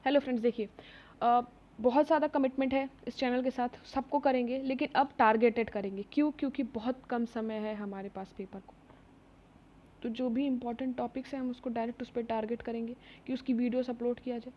Hello friends, देखिए बहुत ज़्यादा कमिटमेंट है इस चैनल के साथ, सबको करेंगे लेकिन अब टारगेटेड करेंगे। क्यों? क्योंकि बहुत कम समय है हमारे पास पेपर को। तो जो भी इंपॉर्टेंट टॉपिक्स हैं हम उसको डायरेक्ट उस पर टारगेट करेंगे कि उसकी वीडियोस अपलोड किया जाए।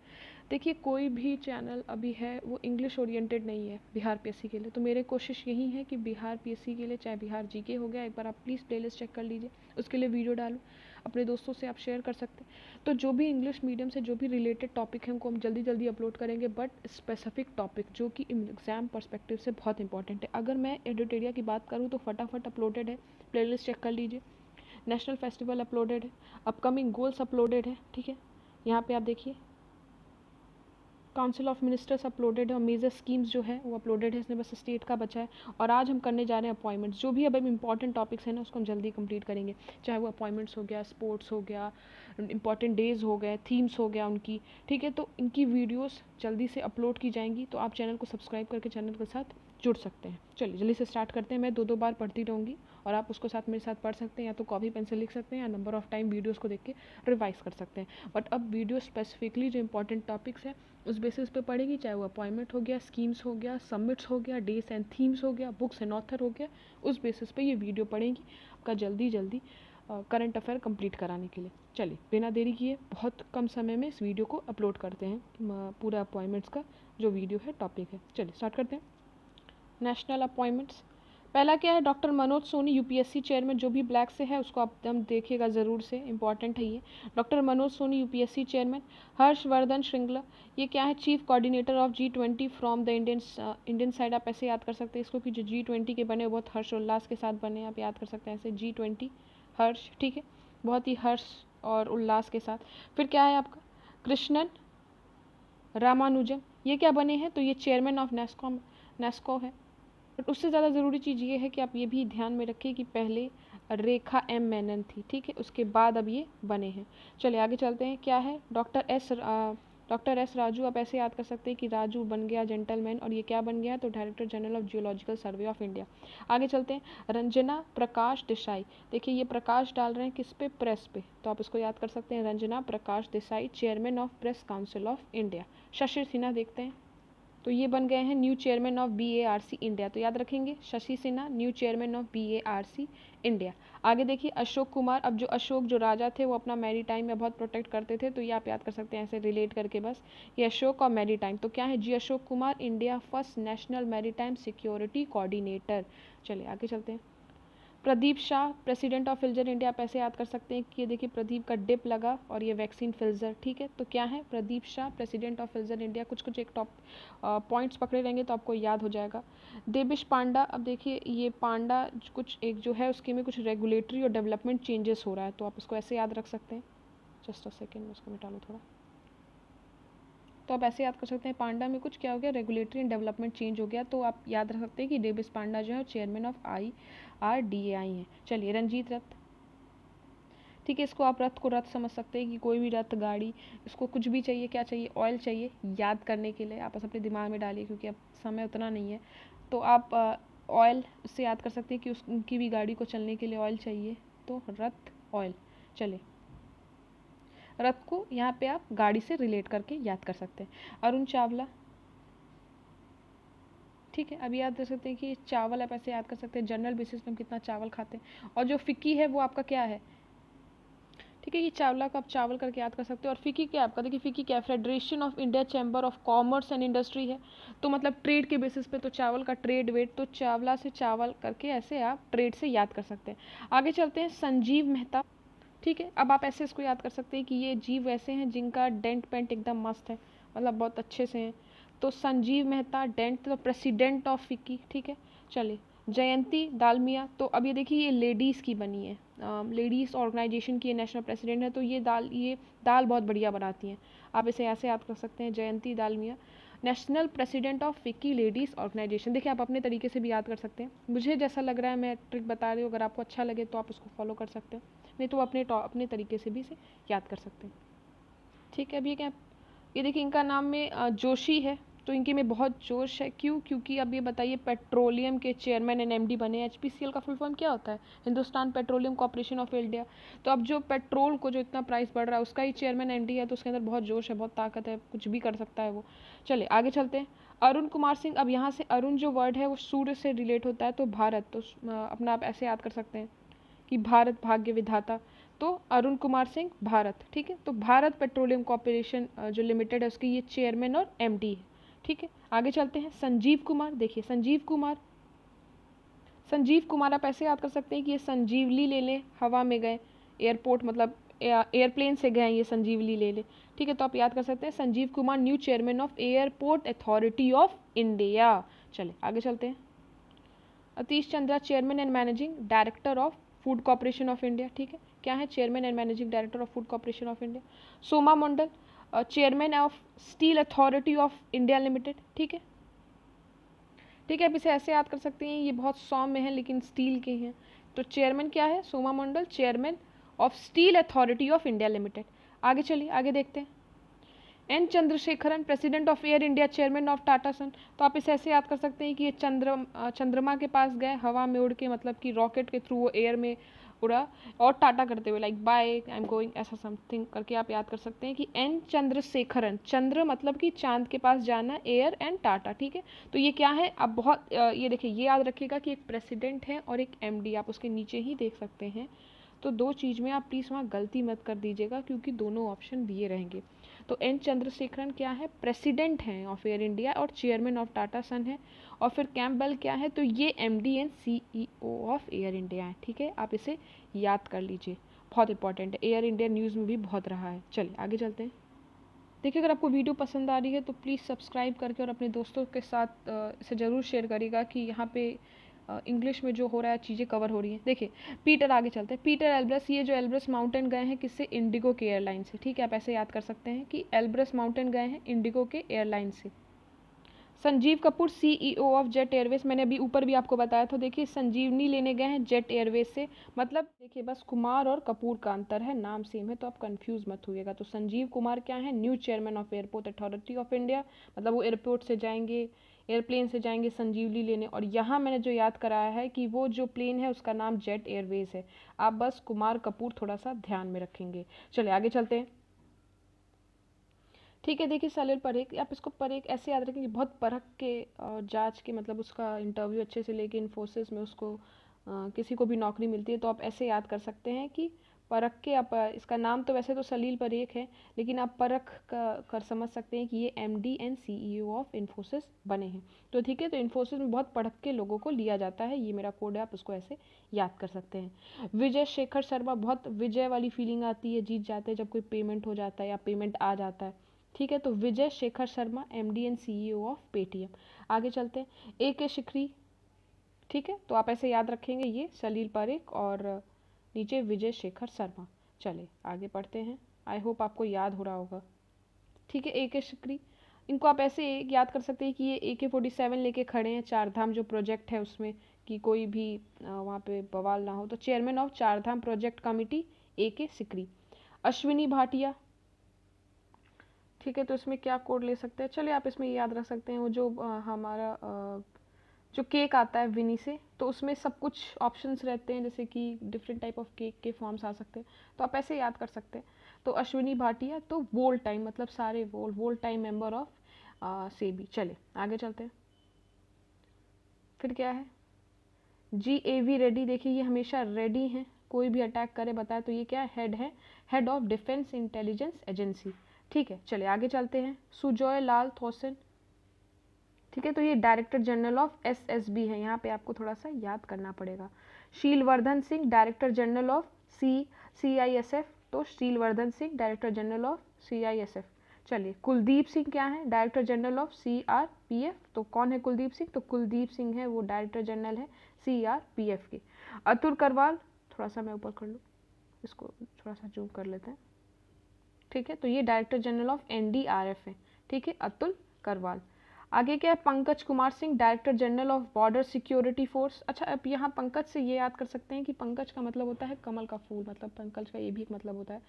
देखिए, कोई भी चैनल अभी है वो इंग्लिश ओरिएंटेड नहीं है बिहार पीएससी के लिए। तो मेरी कोशिश यही है कि बिहार पीएससी के लिए, चाहे बिहार जीके हो गया, एक बार आप प्लीज़ प्लेलिस्ट चेक कर लीजिए, उसके लिए वीडियो डालूँ, अपने दोस्तों से आप शेयर कर सकते हैं। तो जो भी इंग्लिश मीडियम से जो भी रिलेटेड टॉपिक हैं उनको हम जल्दी जल्दी अपलोड करेंगे, बट स्पेसिफिक टॉपिक जो कि एग्जाम पर्सपेक्टिव से बहुत इंपॉर्टेंट है। अगर मैं एडिटोरिया की बात करूँ तो फटाफट अपलोडेड है, प्लेलिस्ट चेक कर लीजिए। नेशनल फेस्टिवल अपलोडेड है, अपकमिंग गोल्स अपलोडेड है, ठीक है। यहाँ पे आप देखिए काउंसिल ऑफ मिनिस्टर्स अपलोडेड है और मेजर स्कीम्स जो है वो अपलोडेड है। इसमें बस स्टेट का बचा है। और आज हम करने जा रहे हैं अपॉइंटमेंट्स। जो भी अब इंपॉर्टेंट टॉपिक्स हैं ना उसको हम जल्दी कंप्लीट करेंगे, चाहे वो अपॉइंटमेंट्स हो गया, स्पोर्ट्स हो गया, इंपॉर्टेंट डेज हो गए, थीम्स हो गया उनकी, ठीक है। तो इनकी वीडियोस जल्दी से अपलोड की जाएंगी। तो आप चैनल को सब्सक्राइब करके चैनल के साथ जुड़ सकते हैं। चलिए जल्दी से स्टार्ट करते हैं। मैं दो बार पढ़ती रहूँगी और आप उसको साथ मेरे साथ पढ़ सकते हैं, या तो कॉपी पेन से लिख सकते हैं या नंबर ऑफ टाइम वीडियोस को देख के रिवाइज कर सकते हैं। बट अब वीडियो स्पेसिफिकली जो इंपॉर्टेंट टॉपिक्स हैं उस बेसिस पे पढ़ेगी, चाहे वो अपॉइंटमेंट हो गया, स्कीम्स हो गया, समिट्स हो गया, डेज एंड थीम्स हो गया, बुक्स एंड ऑथर हो गया। उस बेसिस पे ये वीडियो पढ़ेंगी आपका जल्दी जल्दी करंट अफेयर कंप्लीट कराने के लिए। चलिए बिना देरी किए बहुत कम समय में इस वीडियो को अपलोड करते हैं। पूरा अपॉइंटमेंट्स का जो वीडियो है, टॉपिक है। चलिए स्टार्ट करते हैं। नेशनल अपॉइंटमेंट्स, पहला क्या है? Doctor Manoj Soni UPSC chairman. जो भी ब्लैक से है उसको आप हम देखिएगा ज़रूर से, इंपॉर्टेंट है ये। Doctor Manoj Soni UPSC chairman. Harshvardhan Shringla, ये क्या है? Chief coordinator of G20 from the Indian side. आप ऐसे याद कर सकते हैं इसको कि जो G20 के बने बहुत हर्षोल्लास के साथ बने, आप याद कर सकते हैं ऐसे G20 हर्ष, ठीक है, बहुत ही हर्ष और उल्लास के साथ। फिर क्या है आपका? कृष्णन रामानुजम, ये क्या बने हैं? तो ये चेयरमैन ऑफ नेस्को है। बट उससे ज़्यादा ज़रूरी चीज़ ये है कि आप ये भी ध्यान में रखिए कि पहले रेखा एम मेनन थी, ठीक है, उसके बाद अब ये बने हैं। चलिए आगे चलते हैं। क्या है? Doctor S Raju. आप ऐसे याद कर सकते हैं कि राजू बन गया जेंटलमैन, और ये क्या बन गया? तो director general of geological survey of India. आगे चलते हैं। रंजना प्रकाश देसाई, देखिए ये प्रकाश डाल रहे हैं किस पे? प्रेस पे, तो आप इसको याद कर सकते हैं, Ranjana Prakash Desai, chairman of press council of India. Shashi Sinha देखते हैं, तो ये बन गए हैं new chairman of BARC India. तो याद रखेंगे Shashi Sinha, new chairman of BARC India. आगे देखिए अशोक कुमार। अब जो अशोक जो राजा थे वो अपना मैरी टाइम में बहुत प्रोटेक्ट करते थे, तो ये आप याद कर सकते हैं ऐसे रिलेट करके बस, ये अशोक और मैरी टाइम। तो क्या है? जी Ashok Kumar, India first national maritime security coordinator. चलिए आगे चलते हैं। Pradeep Shah, president of Pfizer India. आप ऐसे याद कर सकते हैं कि ये देखिए प्रदीप का डिप लगा और ये वैक्सीन फिल्जर, ठीक है। तो क्या है? Pradeep Shah, president of Pfizer India. कुछ कुछ एक टॉप पॉइंट्स पकड़े रहेंगे तो आपको याद हो जाएगा। देबिश पांडा, अब देखिए ये पांडा कुछ एक जो है उसके में कुछ रेगुलेटरी और डेवलपमेंट चेंजेस हो रहा है, तो आप इसको ऐसे याद रख सकते हैं। जस्ट अ सेकेंड, उसको मिटा लो थोड़ा। तो आप ऐसे याद कर सकते हैं पांडा में कुछ क्या हो गया? रेगुलेटरी एंड डेवलपमेंट चेंज हो गया। तो आप याद रख सकते हैं कि डेविस पांडा जो है चेयरमैन ऑफ IRDAI हैं। चलिए रंजीत रथ, ठीक है, इसको आप रथ को रथ समझ सकते हैं कि कोई भी रथ गाड़ी, इसको कुछ भी चाहिए, क्या चाहिए? ऑयल चाहिए याद करने के लिए। आप बस अपने दिमाग में डालिए क्योंकि अब समय उतना नहीं है। तो आप ऑयल से याद कर सकते हैं कि उनकी भी गाड़ी को चलने के लिए ऑयल चाहिए, तो रथ ऑयल। चलिए रथ को यहाँ पे आप गाड़ी से रिलेट करके याद कर सकते हैं। अरुण चावला, ठीक है, अभी याद कर सकते हैं कि चावल आप ऐसे याद कर सकते हैं, जनरल बेसिस पे हम कितना चावल खाते हैं। और जो फिक्की है वो आपका क्या है? ठीक है, ये चावला को आप चावल करके याद कर सकते हो। और फिक्की क्या आपका? देखिए फिक्की क्या है? Federation of India chamber of commerce and industry है। तो मतलब ट्रेड के बेसिस पे, तो चावल का ट्रेड वेट, तो चावला से चावल करके ऐसे आप ट्रेड से याद कर सकते हैं। आगे चलते हैं। संजीव मेहता, ठीक है, अब आप ऐसे इसको याद कर सकते हैं कि ये जीव ऐसे हैं जिनका डेंट पेंट एकदम मस्त है, मतलब बहुत अच्छे से हैं। तो संजीव मेहता डेंट, तो प्रेसिडेंट ऑफ फिक्की, ठीक है। चलिए जयंती दालमिया, तो अब ये देखिए ये लेडीज़ की बनी है, लेडीज़ ऑर्गेनाइजेशन की नेशनल प्रेसिडेंट है। तो ये दाल बहुत बढ़िया बनाती हैं। आप इसे ऐसे याद कर सकते हैं, Jayanti Dalmia, national president of FICCI ladies organisation. देखिए आप अपने तरीके से भी याद कर सकते हैं। मुझे जैसा लग रहा है मैं ट्रिक बता रही हूँ, अगर आपको अच्छा लगे तो आप उसको फॉलो कर सकते हैं, नहीं तो अपने तरीके से भी इसे याद कर सकते हैं। ठीक है, अभी क्या, ये देखिए इनका नाम में जोशी है, तो इनके में बहुत जोश है। क्यों? क्योंकि अब ये बताइए, पेट्रोलियम के चेयरमैन एंड एमडी बने। एचपीसीएल का फुल फॉर्म क्या होता है? Hindustan petroleum corporation of India. तो अब जो पेट्रोल को जो इतना प्राइस बढ़ रहा है उसका ही चेयरमैन एमडी है, तो उसके अंदर बहुत जोश है, बहुत ताकत है, कुछ भी कर सकता है वो। चलिए आगे चलते हैं। अरुण कुमार सिंह। अब यहाँ से अरुण जो वर्ड है वो सूर्य से रिलेट होता है, तो भारत, तो अपना आप ऐसे याद कर सकते हैं कि भारत भाग्य विधाता, तो अरुण कुमार सिंह भारत। ठीक है, तो भारत पेट्रोलियम कॉर्पोरेशन जो लिमिटेड है उसकी ये चेयरमैन और एमडी है। ठीक है, आगे चलते हैं। संजीव कुमार। देखिए संजीव कुमार, संजीव कुमार आप ऐसे याद कर सकते हैं कि ये संजीवली ले लें, हवा में गए, एयरपोर्ट मतलब एयरप्लेन से गए ये संजीवली ले ले। ठीक है, तो आप याद कर सकते हैं Sanjeev Kumar new chairman of airport authority of India. चले आगे चलते हैं। Atish Chandra chairman and managing director of food corporation of India. ठीक है, क्या है? Chairman and managing director of food corporation of India. Soma Mondal chairman of steel authority of India limited. ठीक है, ठीक है, आप इसे ऐसे याद कर सकते हैं, ये बहुत सौम्य में है लेकिन स्टील के हैं। तो चेयरमैन क्या है? Soma Mondal chairman of steel authority of India limited. आगे चलिए, आगे देखते हैं। N Chandrasekaran president of air India chairman of Tata son. तो आप इसे ऐसे याद कर सकते हैं कि ये चंद्रमा के पास गए हवा में उड़ के, मतलब कि रॉकेट के थ्रू वो एयर में उड़ा, और टाटा करते हुए like bye I am going, ऐसा समथिंग करके आप याद कर सकते हैं कि एन चंद्रशेखरन, चंद्र मतलब कि चांद के पास जाना, एयर एंड टाटा। ठीक है, तो ये क्या है? आप बहुत ये देखिए, ये याद रखिएगा कि एक प्रेसिडेंट है और एक एमडी, आप उसके नीचे ही देख सकते हैं। तो दो चीज़ में आप प्लीज़ वहाँ गलती मत कर दीजिएगा क्योंकि दोनों ऑप्शन दिए रहेंगे। तो एन चंद्रशेखरन क्या है? प्रेसिडेंट हैं ऑफ एयर इंडिया और चेयरमैन ऑफ टाटा सन है। और फिर कैम्पबेल क्या है? तो ये MD and CEO of air India है। ठीक है, आप इसे याद कर लीजिए, बहुत इंपॉर्टेंट है, एयर इंडिया न्यूज़ में भी बहुत रहा है। चलिए आगे चलते हैं। देखिए, अगर आपको वीडियो पसंद आ रही है तो प्लीज़ सब्सक्राइब करके और अपने दोस्तों के साथ इसे ज़रूर शेयर करिएगा कि यहाँ पे इंग्लिश में जो हो रहा है चीज़ें कवर हो रही हैं। देखिए पीटर, आगे चलते हैं। पीटर एल्ब्रस, ये जो एल्ब्रस माउंटेन गए हैं किससे? इंडिगो के एयरलाइन से। ठीक है, आप ऐसे याद कर सकते हैं कि एल्ब्रस माउंटेन गए हैं इंडिगो के एयरलाइन से। Sanjeev Kapoor CEO of jet Airways, मैंने अभी ऊपर भी आपको बताया था। देखिए संजीवनी लेने गए हैं जेट एयरवेज से, मतलब देखिए बस कुमार और कपूर का अंतर है, नाम सेम है, तो आप कंफ्यूज मत होइएगा। तो संजीव कुमार क्या है? New chairman of airport authority of India, मतलब वो एयरपोर्ट से जाएंगे, एयरप्लेन से जाएंगे संजीवनी लेने। और यहाँ मैंने जो याद कराया है कि वो जो प्लेन है उसका नाम जेट एयरवेज है। आप बस कुमार कपूर थोड़ा सा ध्यान में रखेंगे। चलिए आगे चलते हैं। ठीक है, देखिए सलील परेख, आप इसको परेख ऐसे याद रखेंगे, बहुत परख के जांच के, मतलब उसका इंटरव्यू अच्छे से लेके इन्फोसिस में उसको किसी को भी नौकरी मिलती है तो आप ऐसे याद कर सकते हैं कि परख के। आप इसका नाम तो वैसे तो सलील परेख है लेकिन आप परख का कर समझ सकते हैं कि ये MD and CEO of Infosys बने हैं। तो ठीक है, तो इन्फोसिस में बहुत परख के लोगों को लिया जाता है, ये मेरा कोड है, आप उसको ऐसे याद कर सकते हैं। विजय शेखर शर्मा, बहुत विजय वाली फीलिंग आती है, जीत जाते हैं जब कोई पेमेंट हो जाता है या पेमेंट आ जाता है। ठीक है, तो Vijay Shekhar Sharma MD and CEO of Paytm. आगे चलते हैं। ए के शिखरी। ठीक है, तो आप ऐसे याद रखेंगे, ये सलील पारेख और नीचे विजय शेखर शर्मा। चले आगे पढ़ते हैं, आई होप आपको याद हो रहा होगा। ठीक है, ए के शिखरी, इनको आप ऐसे याद कर सकते हैं कि ये AK-47 लेके खड़े हैं, चारधाम जो प्रोजेक्ट है उसमें, कि कोई भी वहाँ पे बवाल ना हो, तो chairman of Chardham project committee A K Sikri. Ashwini Bhatia. ठीक है, तो इसमें क्या कोड ले सकते हैं? चलिए आप इसमें याद रख सकते हैं, वो जो हमारा जो केक आता है विनी से, तो उसमें सब कुछ ऑप्शंस रहते हैं, जैसे कि डिफरेंट टाइप ऑफ केक के फॉर्म्स आ सकते हैं, तो आप ऐसे याद कर सकते हैं। तो अश्विनी भाटिया, तो वोल टाइम मतलब सारे वोल टाइम मेंबर ऑफ सेबी। चले आगे चलते हैं। फिर क्या है? GAV ready. देखिए ये हमेशा रेडी हैं, कोई भी अटैक करे बताए, तो ये क्या है? Head of defence intelligence agency. ठीक है, चलिए आगे चलते हैं। सुजॉय लाल थोसन। ठीक है, तो ये डायरेक्टर जनरल ऑफ SSB है, यहाँ पे आपको थोड़ा सा याद करना पड़ेगा। Sheelvardhan Singh director general of CISF, तो Sheelvardhan Singh director general of CISF। चलिए कुलदीप सिंह क्या है? Director general of CRPF। तो कौन है कुलदीप सिंह? तो कुलदीप सिंह है वो डायरेक्टर जनरल है CRPF के। अतुल करवाल, थोड़ा सा मैं ऊपर कर लूँ, इसको थोड़ा सा जूम कर लेते हैं। ठीक है, तो ये डायरेक्टर जनरल ऑफ NDRF है। ठीक है, अतुल करवाल। आगे क्या है? Pankaj Kumar Singh director general of border security force. अच्छा, अब यहाँ पंकज से ये याद कर सकते हैं कि पंकज का मतलब होता है कमल का फूल, मतलब पंकज का ये भी एक मतलब होता है।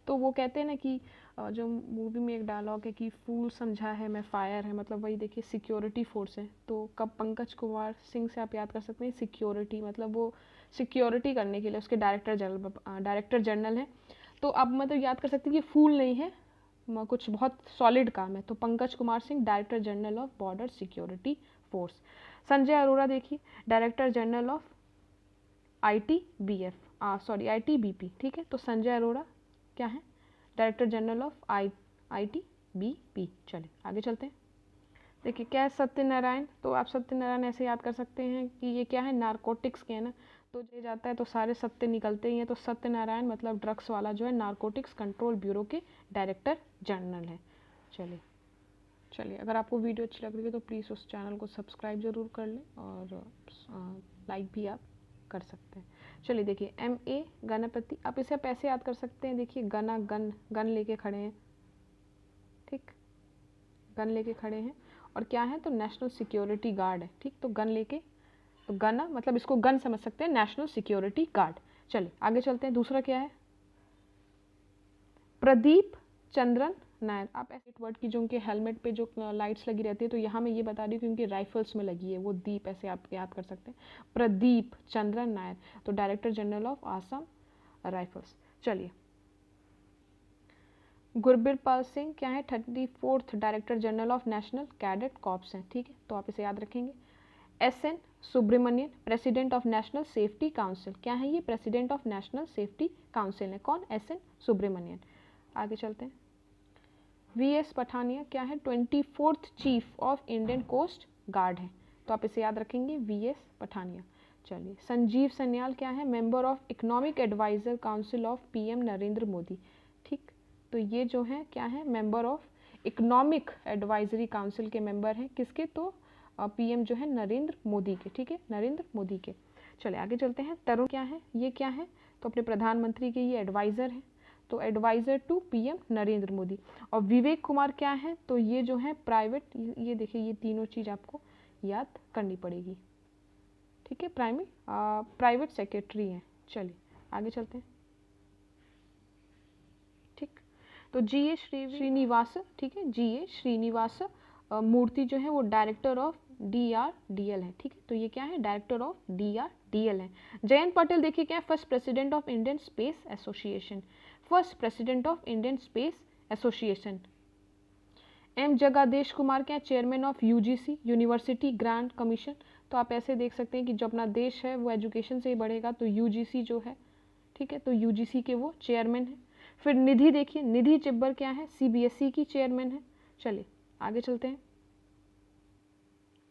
तो वो कहते हैं ना कि जो मूवी में एक डायलॉग है कि फूल समझा है मैं फायर है, मतलब वही देखिए सिक्योरिटी फोर्स है। तो कब पंकज कुमार सिंह से आप याद कर सकते हैं सिक्योरिटी, मतलब वो सिक्योरिटी करने के लिए उसके डायरेक्टर जनरल हैं। तो अब मतलब याद कर सकते हैं कि फूल नहीं है, कुछ बहुत सॉलिड काम है। तो Pankaj Kumar Singh director general of border security force. Sanjay Arora देखिए डायरेक्टर जनरल ऑफ ITBP, ठीक है। तो संजय अरोड़ा क्या है, डायरेक्टर जनरल ऑफ ITBP। चलिए आगे चलते हैं। देखिए क्या है सत्यनारायण, तो आप सत्यनारायण ऐसे याद कर सकते हैं कि ये क्या है, नारकोटिक्स के है ना, तो ये जाता है तो सारे सत्य निकलते ही हैं। तो सत्यनारायण मतलब ड्रग्स वाला जो है नारकोटिक्स कंट्रोल ब्यूरो के डायरेक्टर जनरल है। चलिए चलिए, अगर आपको वीडियो अच्छी लग रही है तो प्लीज़ उस चैनल को सब्सक्राइब ज़रूर कर लें और लाइक भी आप कर सकते हैं। चलिए देखिए MA गणपति, आप इसे पैसे याद कर सकते हैं। देखिए गन लेके खड़े हैं, ठीक, गन लेके खड़े हैं और क्या है तो नेशनल सिक्योरिटी गार्ड है, ठीक। तो गन लेके, तो गना मतलब इसको गन समझ सकते हैं, नेशनल सिक्योरिटी गार्ड। चलिए आगे चलते हैं। दूसरा क्या है, प्रदीप चंद्रन नायर। आप ऐसे वर्ड की जो उनके हेलमेट पे जो लाइट्स लगी रहती है, तो यहाँ मैं ये बता रही हूँ कि उनकी राइफल्स में लगी है वो दीप, ऐसे आप याद कर सकते हैं, प्रदीप चंद्रन नायर, तो director general of Assam rifles. चलिए गुरबिरपाल सिंह क्या है, 34th director general of national cadet corps हैं, ठीक है। तो आप इसे याद रखेंगे। SN Subramanian president of national safety council, क्या है ये, president of national safety council है, कौन, SN सुब्रमण्यन। आगे चलते हैं। VS पठानिया क्या है, 24th chief of Indian coast guard है, तो आप इसे याद रखेंगे VS पठानिया। चलिए संजीव सन्याल क्या है, member of economic advisor council of PM Narendra Modi, ठीक। तो ये जो है क्या है, member of economic advisory council के मेंबर हैं, किसके, तो PM जो है नरेंद्र मोदी के, ठीक है, नरेंद्र मोदी के। चलिए आगे चलते हैं। तरुण क्या है, ये क्या है, तो अपने प्रधानमंत्री के ये एडवाइज़र हैं, तो advisor to PM Narendra Modi. और विवेक कुमार क्या है, तो ये जो है प्राइवेट, ये देखिए ये तीनों चीज़ आपको याद करनी पड़ेगी, ठीक है, प्राइवेट सेक्रेटरी हैं। चलिए आगे चलते हैं, ठीक। तो GA श्रीनिवास, ठीक है, GA श्रीनिवास मूर्ति जो है वो डायरेक्टर ऑफ DRDL है, ठीक है। तो ये क्या है, डायरेक्टर ऑफ DRDL है। जयंत पटेल देखिए क्या है, first president of Indian space association, first president of Indian space association. M Jagadesh Kumar क्या है, chairman of UGC university grant commission. तो आप ऐसे देख सकते हैं कि जो अपना देश है वो एजुकेशन से ही बढ़ेगा, तो UGC जो है, ठीक है, तो UGC के वो चेयरमैन है। फिर निधि देखिए, निधि चिब्बर क्या है, CBSE की चेयरमैन है। चलिए आगे चलते हैं।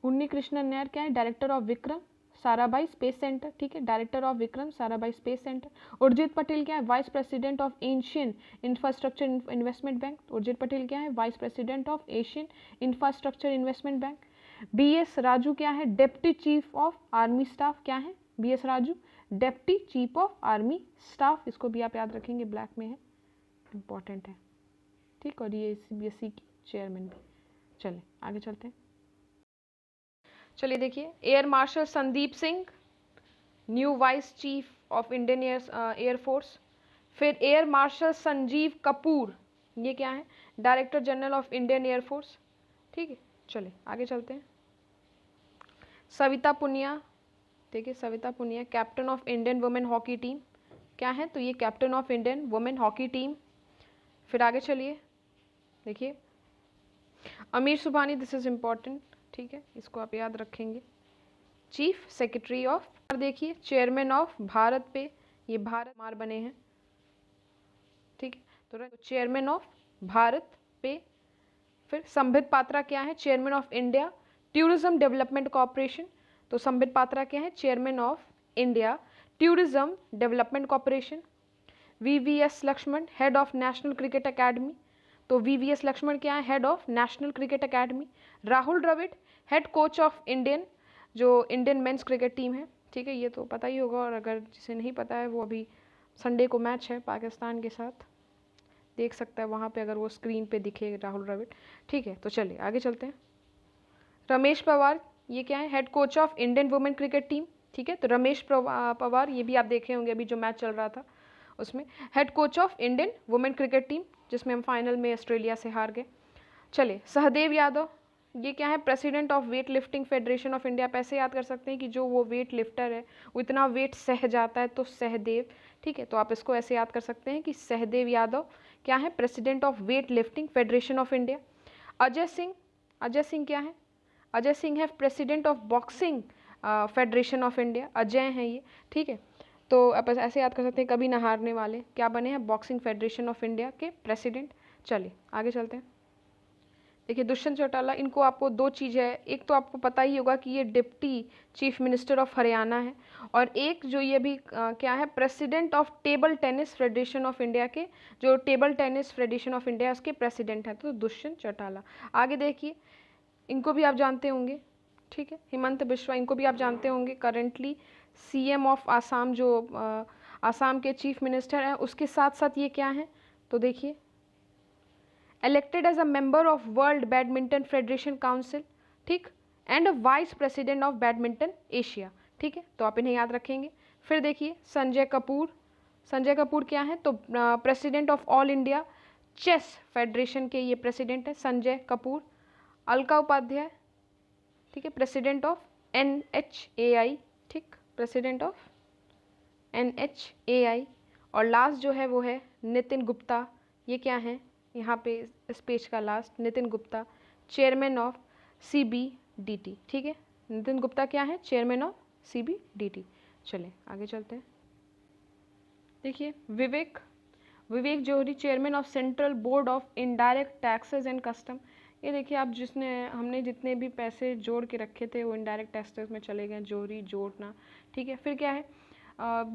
उन्नी कृष्णन नायर क्या है, director of Vikram Sarabhai space centre, ठीक है, director of Vikram Sarabhai space centre. Urjit Patel क्या है, vice president of Asian infrastructure investment bank, Urjit Patel क्या है, vice president of Asian infrastructure investment bank. BS Raju क्या है, deputy chief of army staff, क्या है BS Raju, deputy chief of army staff, इसको भी आप याद रखेंगे, ब्लैक में है, इंपॉर्टेंट है, ठीक। और ये CBSE की चेयरमैन भी। चलिए आगे चलते हैं। चलिए देखिए air marshal Sandeep Singh new vice chief of Indian air force. फिर एयर मार्शल संजीव कपूर, ये क्या है, director general of Indian air force, ठीक है। चलिए आगे चलते हैं। सविता पुनिया, देखिए Savita Punia captain of Indian women hockey team, क्या है, तो ये captain of Indian women hockey team. फिर आगे चलिए देखिए अमीर सुबहानी, दिस इज इम्पॉर्टेंट, ठीक है, इसको आप याद रखेंगे, चीफ सेक्रेटरी ऑफ। देखिए चेयरमैन ऑफ भारत पे, ये भारत मार बने हैं, ठीक है, तो चेयरमैन ऑफ भारत पे। फिर संबित पात्रा क्या है, chairman of India tourism development corporation, तो संबित पात्रा क्या है, chairman of India tourism development corporation. VVS Laxman head of national cricket academy, तो VVS लक्ष्मण क्या है, head of national cricket academy. Rahul Dravid head coach of Indian, जो इंडियन मेंस क्रिकेट टीम है, ठीक है, ये तो पता ही होगा, और अगर जिसे नहीं पता है वो अभी संडे को मैच है पाकिस्तान के साथ, देख सकता है वहाँ पे, अगर वो स्क्रीन पे दिखे राहुल द्रविड़, ठीक है। तो चलिए आगे चलते हैं। रमेश पवार, ये क्या है, head coach of Indian women cricket team, ठीक है, तो रमेश पवार ये भी आप देखे होंगे अभी जो मैच चल रहा था, उसमें। Head coach of Indian women cricket team, जिसमें हम फाइनल में ऑस्ट्रेलिया से हार गए। चलिए, सहदेव यादव, ये क्या है, president of weight lifting federation of India. आप ऐसे याद कर सकते हैं कि जो वो वेट लिफ्टर है वो इतना वेट सह जाता है, तो सहदेव, ठीक है। तो आप इसको ऐसे याद कर सकते हैं कि सहदेव यादव क्या है, president of weight lifting federation of India. Ajay Singh, Ajay Singh क्या है, अजय सिंह है president of boxing federation of India, Ajay हैं ये, ठीक है। तो आप ऐसे याद कर सकते हैं, कभी ना हारने वाले क्या बने हैं, बॉक्सिंग फेडरेशन ऑफ इंडिया के प्रेसिडेंट। चलिए आगे चलते हैं। देखिए, दुष्यंत चौटाला, इनको आपको दो चीज़ है, एक तो आपको पता ही होगा कि ये deputy chief minister of Haryana है, और एक जो ये भी क्या है, president of table tennis federation of India के, जो table tennis federation of India उसके प्रेसिडेंट है, तो दुष्यंत चौटाला। आगे देखिए, इनको भी आप जानते होंगे, ठीक है, हिमंत बिश्वा, इनको भी आप जानते होंगे, करेंटली सीएम ऑफ आसाम, जो आसाम के चीफ मिनिस्टर हैं, उसके साथ साथ ये क्या हैं, तो देखिए, elected as a member of World Badminton Federation Council, ठीक, and vice president of badminton Asia, ठीक है। तो आप इन्हें याद रखेंगे। फिर देखिए, संजय कपूर, संजय कपूर क्या है, तो president of all India chess federation के ये प्रेसिडेंट है, संजय कपूर। अलका उपाध्याय, ठीक है, प्रेसिडेंट ऑफ NHAI, ठीक, प्रेसिडेंट ऑफ NHAI। और लास्ट जो है वो है नितिन गुप्ता, ये क्या है, यहाँ पे इस पेज का last, Nitin Gupta, chairman of CBDT, ठीक है। नितिन गुप्ता क्या है, चेयरमैन ऑफ CBDT। चलें आगे चलते हैं। देखिए, Vivek, Vivek Johri, chairman of central board of indirect taxes and custom. ये देखिए, आप हमने जितने भी पैसे जोड़ के रखे थे वो इनडायरेक्ट टैक्सेस में चले गए, जौहरी जोड़ना, ठीक है। फिर क्या है,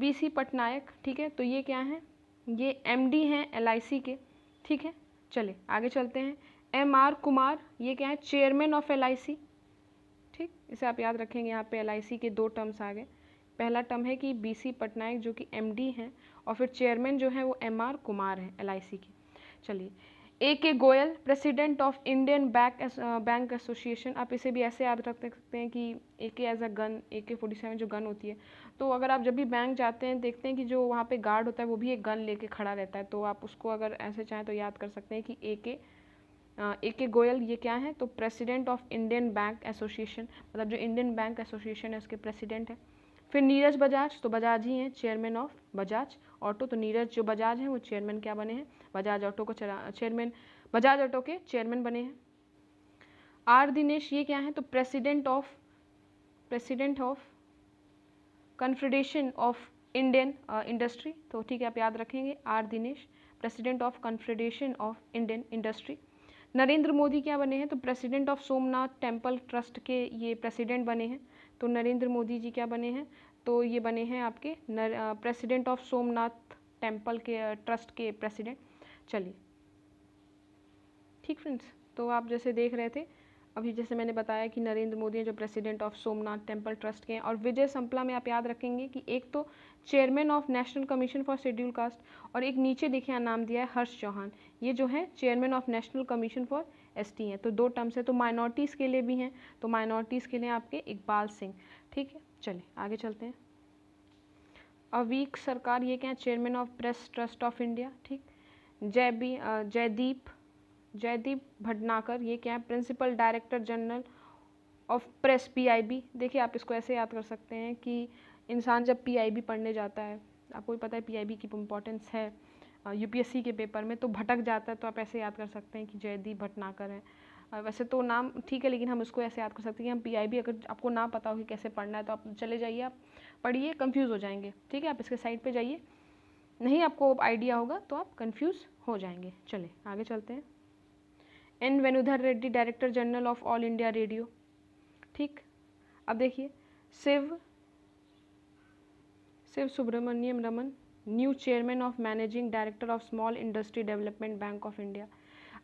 BC पटनायक, ठीक है, तो ये क्या है, ये MD हैं LIC के, ठीक है। चले आगे चलते हैं। MR कुमार, ये क्या है, चेयरमैन ऑफ LIC, ठीक, इसे आप याद रखेंगे। यहाँ पे LIC के दो टर्म्स आ गए। पहला टर्म है कि BC पटनायक जो कि MD हैं, और फिर चेयरमैन जो है वो MR कुमार है LIC के। चलिए, AK Goyal, president of Indian bank association. आप इसे भी ऐसे याद रख सकते हैं कि AK as a gun, AK-47 जो गन होती है। तो अगर आप जब भी बैंक जाते हैं, देखते हैं कि जो वहाँ पे गार्ड होता है वो भी एक गन लेके खड़ा रहता है, तो आप उसको अगर ऐसे चाहें तो याद कर सकते हैं कि AK गोयल ये क्या है, तो president of Indian bank association, मतलब जो इंडियन बैंक एसोसिएशन है उसके प्रेसिडेंट है। फिर नीरज बजाज, तो बजाज ही हैं, चेयरमैन ऑफ बजाज ऑटो। तो नीरज जो बजाज हैं वो चेयरमैन क्या बने हैं, बजाज ऑटो को चेयरमैन, बजाज ऑटो के चेयरमैन बने हैं। R दिनेश, ये क्या है, तो president of confederation of Indian industry. तो ठीक है, आप याद रखेंगे, R Dinesh, president of confederation of Indian industry. Narendra Modi क्या बने हैं, तो president of Somnath temple trust के ये प्रेसिडेंट बने हैं। तो नरेंद्र मोदी जी क्या बने हैं, तो ये बने हैं आपके प्रेसिडेंट ऑफ सोमनाथ टेम्पल के ट्रस्ट के प्रेसिडेंट। चलिए, ठीक फ्रेंड्स, तो आप जैसे देख रहे थे अभी, जैसे मैंने बताया कि नरेंद्र मोदी हैं जो president of Somnath temple trust के हैं, और विजय संपला में आप याद रखेंगे कि एक तो chairman of national commission for schedule caste, और एक नीचे देखिए नाम दिया है हर्ष चौहान, ये जो है chairman of national commission for ST हैं। तो दो टर्म्स है, तो माइनॉरिटीज़ के लिए भी हैं, तो माइनॉरिटीज़ के लिए आपके इकबाल सिंह, ठीक है। चलिए आगे चलते हैं। अवीक सरकार, ये क्या है, chairman of press trust of India, ठीक। जयदीप भटनागर, ये क्या है, principal director general of press PIB। देखिए, आप इसको ऐसे याद कर सकते हैं कि इंसान जब PIB पढ़ने जाता है, आपको भी पता है PIB की इम्पोर्टेंस है UPSC के पेपर में, तो भटक जाता है, तो आप ऐसे याद कर सकते हैं कि जयदीप भटनागर है। वैसे तो नाम ठीक है, लेकिन हम इसको ऐसे याद कर सकते हैं कि हम PIB, अगर आपको ना पता हो कि कैसे पढ़ना है तो आप चले जाइए, आप पढ़िए, कंफ्यूज हो जाएंगे, ठीक है। आप इसके साइड पे जाइए, नहीं आपको आइडिया होगा तो आप कंफ्यूज हो जाएंगे। चले आगे चलते हैं। N Venudhar Reddy, director general of all India radio, ठीक। अब देखिए, Shiv Subramaniam Raman, new chairman of managing director of small industry development bank of India.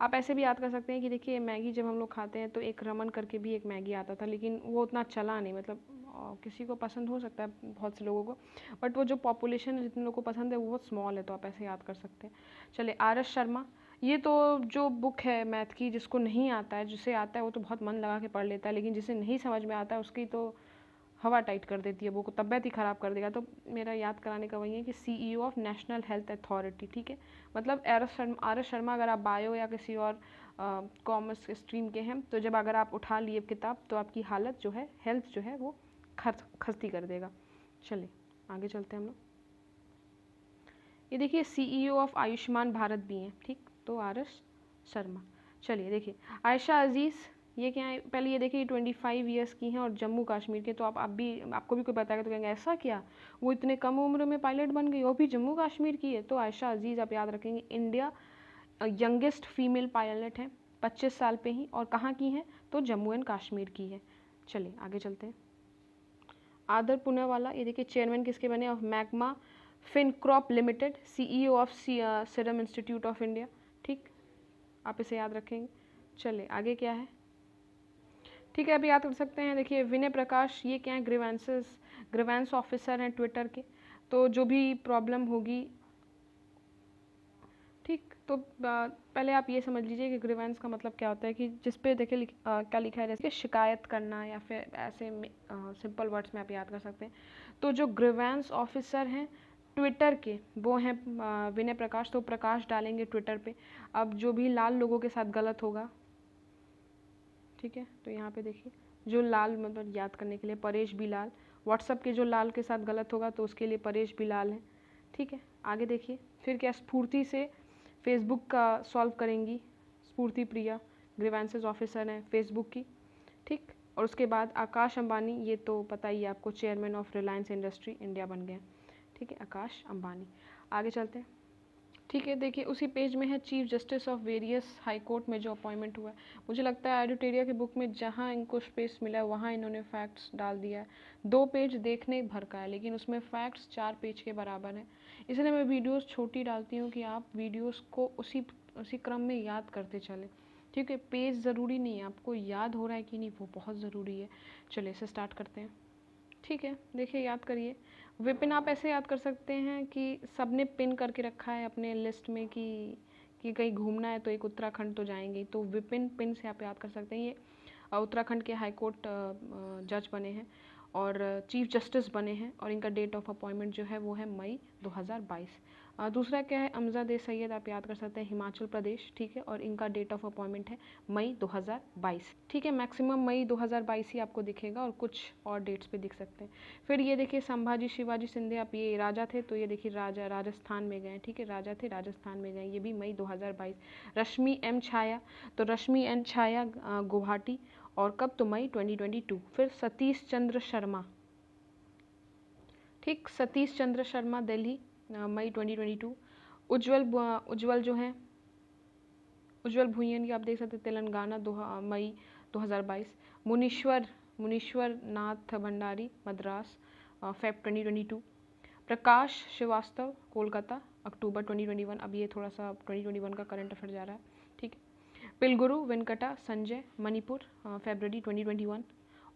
आप ऐसे भी याद कर सकते हैं कि देखिए, मैगी जब हम लोग खाते हैं तो एक रमन करके भी एक मैगी आता था, लेकिन वो उतना चला नहीं, मतलब किसी को पसंद हो सकता है, बहुत से लोगों को, बट वो जो पॉपुलेशन है, जितने लोगों को पसंद है वो बहुत स्मॉल है, तो आप ऐसे याद कर सकते हैं। चले, RS शर्मा, ये तो जो बुक है मैथ की, जिसको नहीं आता है, जिसे आता है वो तो बहुत मन लगा के पढ़ लेता है, लेकिन जिसे नहीं समझ में आता है उसकी तो हवा टाइट कर देती है, वो को तबीयत ही ख़राब कर देगा। तो मेरा याद कराने का वही है कि CEO of national health authority, ठीक है। मतलब आर एस शर्मा अगर आप बायो या किसी और कॉमर्स स्ट्रीम के हैं, तो जब अगर आप उठा लिए किताब तो आपकी हालत जो है, हेल्थ जो है वो खस्ती कर देगा। चलिए आगे चलते हैं हम लोग। ये देखिए CEO ऑफ आयुष्मान भारत भी हैं, ठीक, तो RS शर्मा। चलिए देखिए आयशा अजीज़, ये क्या है, पहले ये देखिए 25 ईयर्स की हैं और जम्मू कश्मीर के। तो आप भी, आपको भी कोई बताएगा तो कहेंगे ऐसा क्या, वो इतने कम उम्र में पायलट बन गई, वो भी जम्मू कश्मीर की है। तो आयशा अजीज़ आप याद रखेंगे, इंडिया यंगेस्ट फीमेल पायलट हैं, 25 साल पे ही, और कहाँ की हैं, तो जम्मू एंड कश्मीर की है। चलिए आगे चलते हैं। आदर पूनावाला, ये देखिए चेयरमैन किसके बने, of Magma Fincorp limited, CEO of serum institute of India, ठीक, आप इसे याद रखेंगे। चलिए आगे क्या है, ठीक है, अभी याद कर सकते हैं। देखिए विनय प्रकाश, ये क्या है, ग्रीवेंस ऑफिसर हैं ट्विटर के। तो जो भी प्रॉब्लम होगी, ठीक, तो पहले आप ये समझ लीजिए कि ग्रीवेंस का मतलब क्या होता है, कि जिस पे देखिए क्या लिखा है, जैसे शिकायत करना, या फिर ऐसे सिंपल वर्ड्स में आप याद कर सकते हैं। तो जो ग्रीवेंस ऑफिसर हैं ट्विटर के, वो हैं विनय प्रकाश। तो प्रकाश डालेंगे ट्विटर पे। अब जो भी लाल लोगों के साथ गलत होगा, ठीक है, तो यहाँ पे देखिए जो लाल, मतलब याद करने के लिए परेश बिलाल, व्हाट्सअप के जो लाल के साथ गलत होगा तो उसके लिए परेश बिलाल है, ठीक है। आगे देखिए फिर क्या, स्फूर्ति से फेसबुक का सॉल्व करेंगी, स्फूर्ति प्रिया ग्रीवेंसेस ऑफिसर हैं फेसबुक की, ठीक। और उसके बाद आकाश अंबानी, ये तो पता ही है आपको, chairman of Reliance industry India बन गए, ठीक है, आकाश अंबानी। आगे चलते हैं, ठीक है। देखिए उसी पेज में है chief justice of various high court में जो अपॉइंटमेंट हुआ है। मुझे लगता है एडिटोरिया की बुक में जहाँ इनको स्पेस मिला है वहाँ इन्होंने फैक्ट्स डाल दिया है। 2 पेज देखने भर का है, लेकिन उसमें फैक्ट्स 4 पेज के बराबर हैं। इसलिए मैं वीडियोस छोटी डालती हूँ कि आप वीडियोस को उसी क्रम में याद करते चलें, ठीक है। पेज ज़रूरी नहीं है, आपको याद हो रहा है कि नहीं वो बहुत ज़रूरी है। चलिए इसे स्टार्ट करते हैं, ठीक है। देखिए याद करिए, विपिन आप ऐसे याद कर सकते हैं कि सबने पिन करके रखा है अपने लिस्ट में कि कहीं घूमना है तो एक उत्तराखंड तो जाएंगे, तो विपिन पिन से आप याद कर सकते हैं। ये उत्तराखंड के हाई कोर्ट जज बने हैं और चीफ जस्टिस बने हैं, और इनका डेट ऑफ अपॉइंटमेंट जो है वो है मई 2022। दूसरा क्या है, अमजद सैयद आप याद कर सकते हैं, हिमाचल प्रदेश, ठीक है, और इनका डेट ऑफ अपॉइंटमेंट है मई 2022, ठीक है। मैक्सिमम मई 2022 ही आपको दिखेगा, और कुछ और डेट्स पे दिख सकते हैं। फिर ये देखिए संभाजी शिवाजी सिंधिया, आप ये राजा थे, तो ये देखिए राजा राजस्थान में गए, ठीक है, राजा थे राजस्थान में गए, ये भी मई 2022। रश्मि एम छाया, तो रश्मि एन छाया गुवाहाटी, और कब, तो मई 2022। फिर सतीश चंद्र शर्मा, ठीक, सतीश चंद्र शर्मा दिल्ली, मई 2022। उज्जवल जो है, उज्जवल भुयन की आप देख सकते हैं, तेलंगाना, मई 2022। मुनीश्वर नाथ भंडारी मद्रास, फेब 2022। प्रकाश श्रीवास्तव कोलकाता, अक्टूबर 2021। अब ये थोड़ा सा 2021 का करंट अफेयर जा रहा है, ठीक है। पिलगुरु वेंकटा संजय मणिपुर, फरवरी 2021।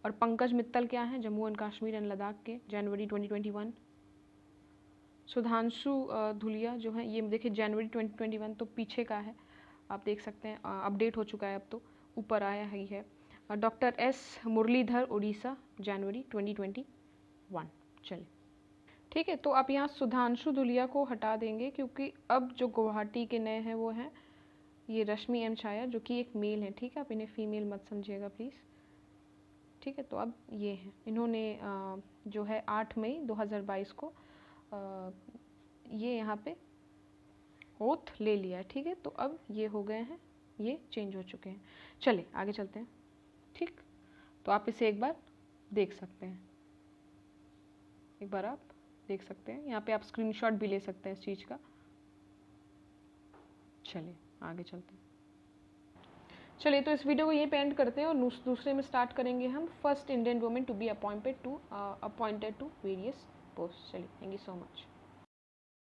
और पंकज मित्तल क्या है, जम्मू एंड कश्मीर एंड लद्दाख के, जनवरी 2021। सुधांशु धुलिया जो है, ये देखिए जनवरी 2021, तो पीछे का है, आप देख सकते हैं, अपडेट हो चुका है, अब तो ऊपर आया ही है। डॉक्टर एस मुरलीधर उड़ीसा, जनवरी 2021। चलिए ठीक है, तो आप यहाँ सुधांशु धुलिया को हटा देंगे, क्योंकि अब जो गुवाहाटी के नए हैं वो हैं ये रश्मि एम छाया, जो कि एक मेल है, ठीक है, आप इन्हें फीमेल मत समझिएगा प्लीज़, ठीक है। तो अब ये हैं, इन्होंने जो है 8 मई 2022 को ये यहाँ पे ओथ ले लिया है, ठीक है। तो अब ये हो गए हैं, ये चेंज हो चुके हैं। चलिए आगे चलते हैं, ठीक। तो आप इसे एक बार देख सकते हैं, एक बार आप देख सकते हैं, यहाँ पे आप स्क्रीनशॉट भी ले सकते हैं इस चीज़ का। चलिए आगे चलते हैं। चलिए तो इस वीडियो को यहीं पे एंड करते हैं, और दूसरे में स्टार्ट करेंगे हम, first Indian women to be appointed to various post. चलिए, थैंक यू सो मच।